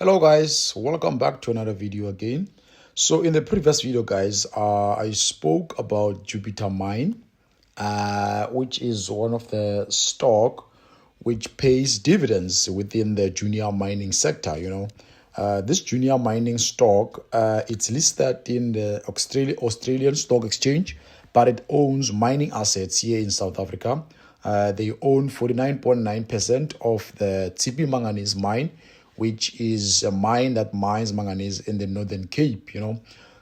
Hello guys, welcome back to another video again. So in the previous video guys, I spoke about Jupiter Mine, which is one of the stock which pays dividends within the junior mining sector. This junior mining stock, it's listed in the Australian Stock Exchange, but it owns mining assets here in South Africa. They own 49.9% of the TP manganese mine, which is a mine that mines manganese in the Northern Cape.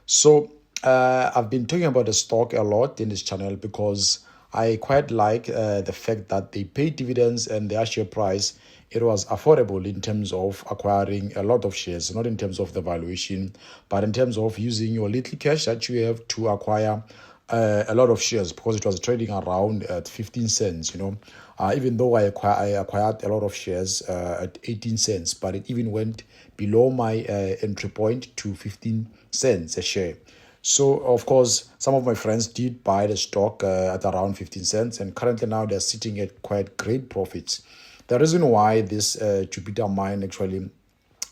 So I've been talking about the stock a lot in this channel because I quite like the fact that they pay dividends and their share price, it was affordable in terms of acquiring a lot of shares, not in terms of the valuation, but in terms of using your little cash that you have to acquire a lot of shares, because it was trading around at 15 cents. Even though I acquired a lot of shares at 18 cents, but it even went below my entry point to 15 cents a share. So, of course, some of my friends did buy the stock at around 15 cents, and currently now they're sitting at quite great profits. The reason why this Jupiter mine actually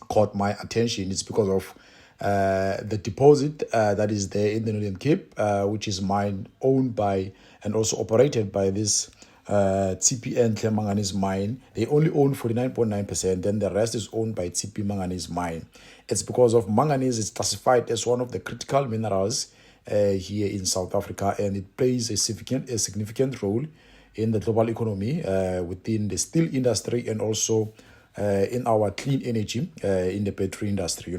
caught my attention is because of the deposit that is there in the Northern Cape, which is mine owned by and also operated by this TP manganese mine. They only own 49.9%, then the rest is owned by TP manganese mine. It's because of manganese is classified as one of the critical minerals here in South Africa, and it plays a significant role in the global economy within the steel industry and also in our clean energy in the battery industry.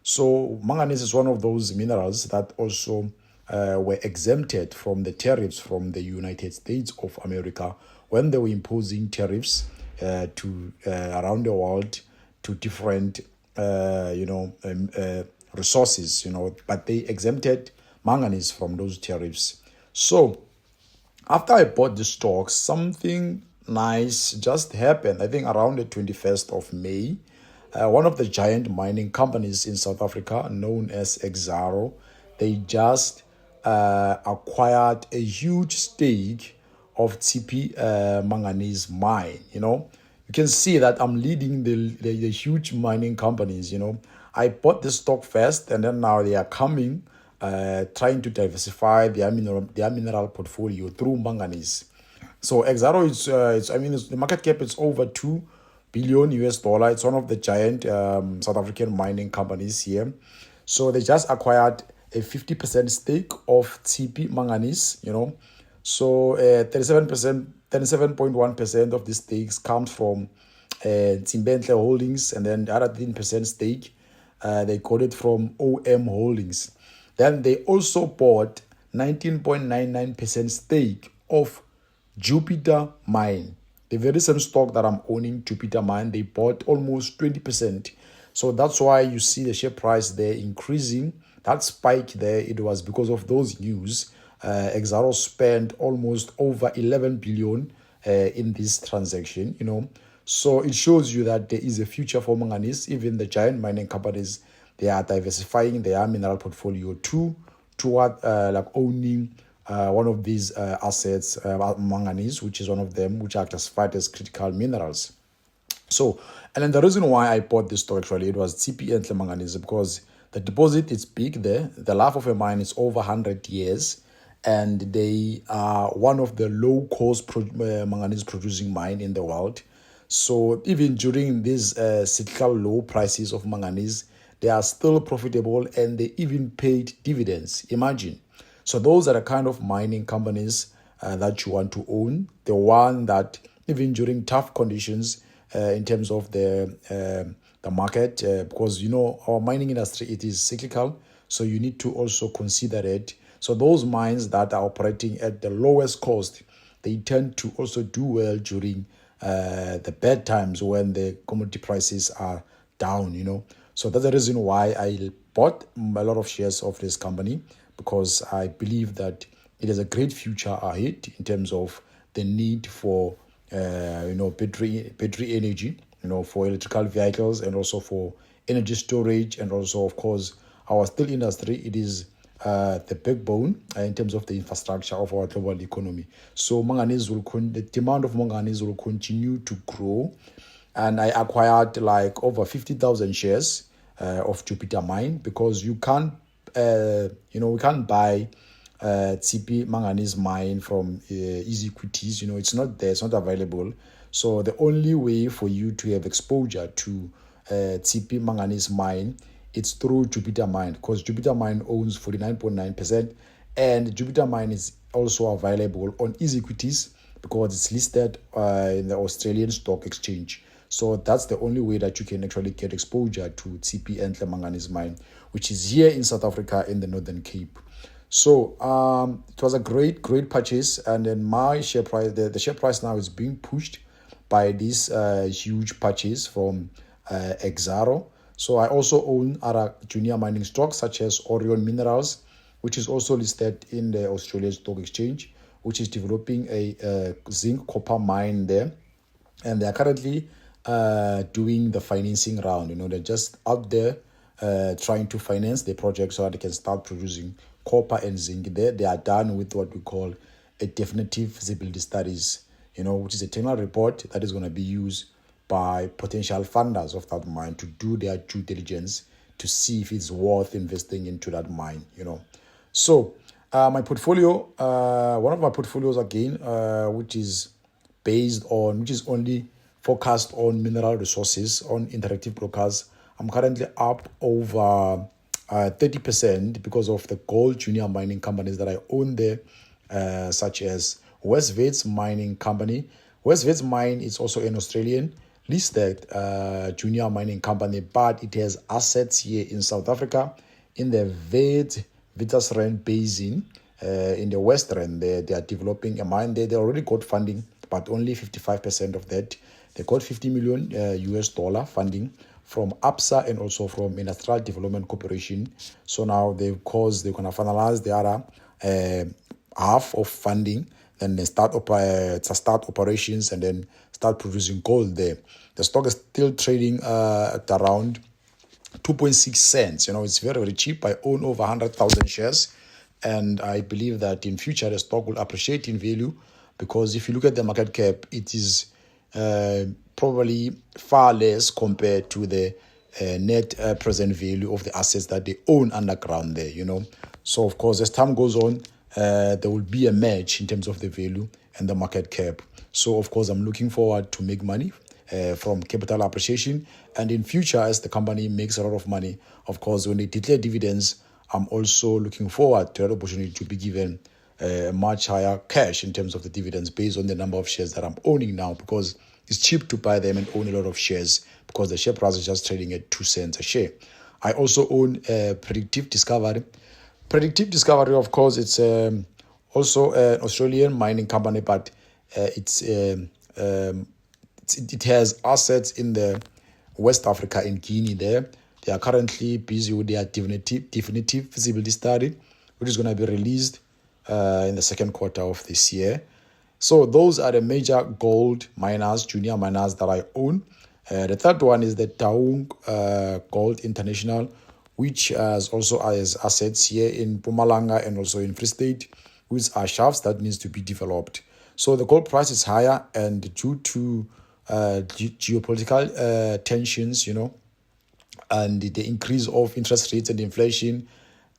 So manganese is one of those minerals that also were exempted from the tariffs from the United States of America when they were imposing tariffs to around the world to different resources, but they exempted manganese from those tariffs. So after I bought the stock, something nice just happened. I think around the 21st of May, one of the giant mining companies in South Africa, known as Exxaro, they just acquired a huge stake of TP manganese mine. You can see that I'm leading the huge mining companies. I bought the stock first, and then now they are coming, trying to diversify their mineral portfolio through manganese. So Exxaro the market cap is over 2 billion US dollar. It's one of the giant South African mining companies here. So they just acquired a 50% stake of TP manganese. So 37.1% of the stakes comes from Timbentle Holdings, and then the other 10% stake they got it from OM Holdings. Then they also bought 19.99% stake of Jupiter Mine. The very same stock that I'm owning, Jupiter Mine, they bought almost 20%. So that's why you see the share price there increasing. That spike there, it was because of those news. Exxaro spent almost over 11 billion in this transaction, So it shows you that there is a future for manganese. Even the giant mining companies, they are diversifying their mineral portfolio toward like owning one of these assets, manganese, which is one of them, which are classified as critical minerals. So, and then the reason why I bought this stock actually, it was TP manganese, because the deposit is big there. The life of a mine is over 100 years, and they are one of the low-cost manganese producing mine in the world. So even during these cyclical low prices of manganese, they are still profitable, and they even paid dividends. Imagine. So those are the kind of mining companies that you want to own. The one that even during tough conditions in terms of the market, because our mining industry, it is cyclical, so you need to also consider it. So those mines that are operating at the lowest cost, they tend to also do well during the bad times when the commodity prices are down. So that's the reason why I bought a lot of shares of this company, because I believe that it has a great future ahead in terms of the need for battery energy, for electrical vehicles, and also for energy storage, and also, of course, our steel industry. It is the backbone in terms of the infrastructure of our global economy. So the demand of manganese will continue to grow, and I acquired like over 50,000 shares of Jupiter Mine, because you can't, we can't buy TP manganese mine from easy equities. It's not there, it's not available. So the only way for you to have exposure to TP manganese mine, it's through Jupiter Mine, because Jupiter Mine owns 49.9%, and Jupiter Mine is also available on easy equities because it's listed in the Australian Stock Exchange. So that's the only way that you can actually get exposure to TP Entle manganese mine, which is here in South Africa in the Northern Cape. So it was a great purchase, and then my share price, the share price now is being pushed by this huge purchase from Exxaro. So I also own other junior mining stocks such as Orion Minerals, which is also listed in the Australian Stock Exchange, which is developing a zinc copper mine there, and they are currently doing the financing round. They're just out there trying to finance the project so that they can start producing copper and zinc there. They are done with what we call a definitive feasibility studies, which is a technical report that is going to be used by potential funders of that mine to do their due diligence to see if it's worth investing into that mine. So my portfolio, one of my portfolios again, which is only focused on mineral resources on Interactive Brokers. I'm currently up over 30% because of the gold junior mining companies that I own there, such as West Mining Company. West Mine is also an Australian listed junior mining company, but it has assets here in South Africa in the Witwatersrand Basin in the West Rand. They are developing a mine there. They already got funding, but only 55% of that. They got 50 million US dollar funding from APSA and also from Industrial Development Corporation. So now they're going to finalize the other half of funding. Then they start operations and then start producing gold there. The stock is still trading at around 2.6 cents. It's very, very cheap. I own over 100,000 shares, and I believe that in future the stock will appreciate in value, because if you look at the market cap, it is probably far less compared to the net present value of the assets that they own underground there. So of course, as time goes on, there will be a match in terms of the value and the market cap. So of course, I'm looking forward to make money from capital appreciation, and in future, as the company makes a lot of money, of course, when they declare dividends, I'm also looking forward to that opportunity to be given much higher cash in terms of the dividends based on the number of shares that I'm owning now, because it's cheap to buy them and own a lot of shares because the share price is just trading at 2 cents a share. I also own Predictive Discovery. Predictive Discovery, of course, it's also an Australian mining company, but it has assets in the West Africa and Guinea there. They are currently busy with their definitive feasibility study, which is going to be released in the second quarter of this year. So those are the major gold miners, junior miners that I own. The third one is the Taung Gold International, which also has assets here in Mpumalanga and also in Free State, which are shafts that needs to be developed. So the gold price is higher, and due to geopolitical tensions, and the increase of interest rates and inflation,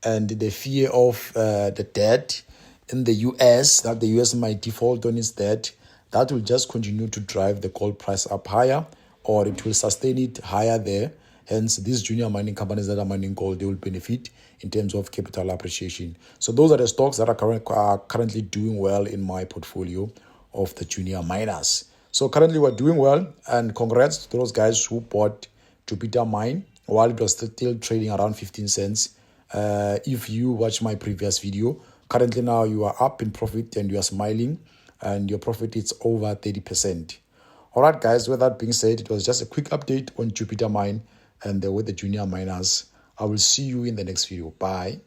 and the fear of the debt in the US, that the US might default on its debt, that will just continue to drive the gold price up higher, or it will sustain it higher there. Hence, these junior mining companies that are mining gold, they will benefit in terms of capital appreciation. So those are the stocks that are currently doing well in my portfolio of the junior miners. So currently we're doing well, and congrats to those guys who bought Jupiter Mine while it was still trading around 15 cents. If you watch my previous video, currently now you are up in profit and you are smiling, and your profit is over 30%. All right, guys, with that being said, it was just a quick update on Jupiter Mine and with the junior miners. I will see you in the next video. Bye.